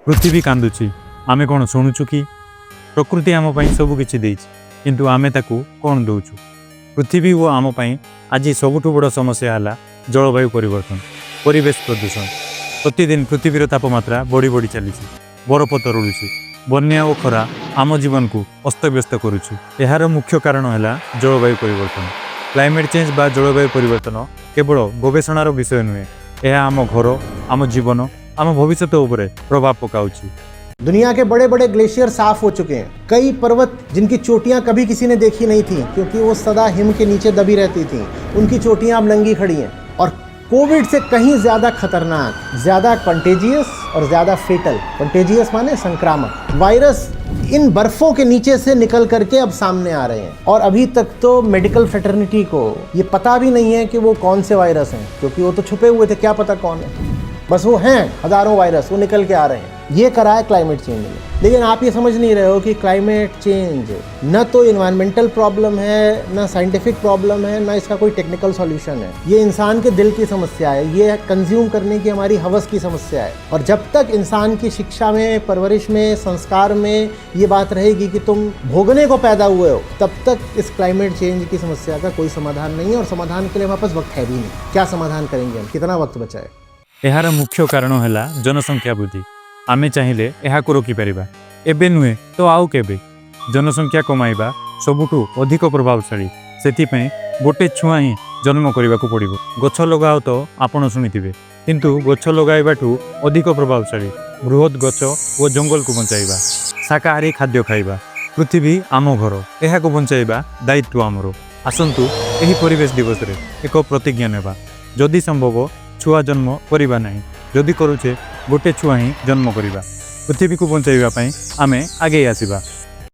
पृथ्वी कांदुची आमे कौन शुणुचु कि प्रकृति आम सब किछि देइछि किंतु आमे ताकू कौन दउछु। पृथ्वी और आम आज सबुठु बड़ समस्या है जलवायु परिवर्तन परिवेश प्रदूषण। प्रतिदिन पृथ्वीर तापमात्रा बढ़ी बढ़ी चली बरफ तरुड़ी बन्या और खरा आम जीवन को अस्तव्यस्त करुच्ची। यार मुख्य कारण है जलवायु परिवर्तन। क्लाइमेट चेंज बा जलवायु परिवर्तन केवल गवेषणार विषय नुहे, यह आम घर आम जीवन आम भविष्य उपरे प्रभाव पकाउछि। दुनिया के बड़े बड़े ग्लेशियर साफ हो चुके हैं। कई पर्वत जिनकी चोटियां कभी किसी ने देखी नहीं थी क्योंकि वो सदा हिम के नीचे दबी रहती थी, उनकी चोटियां अब नंगी खड़ी हैं। और कोविड से कहीं ज़्यादा खतरनाक, ज़्यादा कंटेजियस और ज़्यादा फेटल, कंटेजियस माने संक्रामक वायरस इन बर्फ़ों के नीचे से निकल करके अब सामने आ रहे हैं। और अभी तक तो मेडिकल फ्रेटर्निटी को ये पता भी नहीं है कि वो कौन से वायरस हैं, क्योंकि वो तो छुपे हुए थे, क्या पता कौन है। बस वो हैं हज़ारों वायरस, वो निकल के आ रहे हैं। ये करा है क्लाइमेट चेंज ने। लेकिन आप ये समझ नहीं रहे हो कि क्लाइमेट चेंज न तो इन्वायरमेंटल प्रॉब्लम है, न साइंटिफिक प्रॉब्लम है, न इसका कोई टेक्निकल सॉल्यूशन है। ये इंसान के दिल की समस्या है, ये कंज्यूम करने की हमारी हवस की समस्या है। और जब तक इंसान की शिक्षा में, परवरिश में, संस्कार में ये बात रहेगी कि तुम भोगने को पैदा हुए हो, तब तक इस क्लाइमेट चेंज की समस्या का कोई समाधान नहीं है। और समाधान के लिए हमारे पास वक्त है भी नहीं। क्या समाधान करेंगे हम, कितना वक्त बचा है? यार मुख्य कारण है जनसंख्या वृद्धि। आमे चाहिए यह रोकी पारिबा, एबे नुहे तो आउ केबे। जनसंख्या कमाइबा सबुठु अधिक प्रभावशाली। सेथिपई गोटे छुआ ही जन्म करने को पड़ो। गछ लगाओ तो आपण शुणिथिबे, किंतु गछ लगाइबाठू अधिक प्रभावशाली बृहत गछ और जंगल को बचाइबा, शाकाहारी खाद्य खाइबा। पृथ्वी आम घर, यह बचाइबा दायित्व आमर। आसंतु एही परिवेश दिवस रे एक प्रतिज्ञा नेबा, जदि संभव छुआ जन्म करिबा नहीं, जदि करुचे गोटे छुआ ही जन्म करिबा। पृथ्वी को बचाइबा पई आमे आगे आसिबा।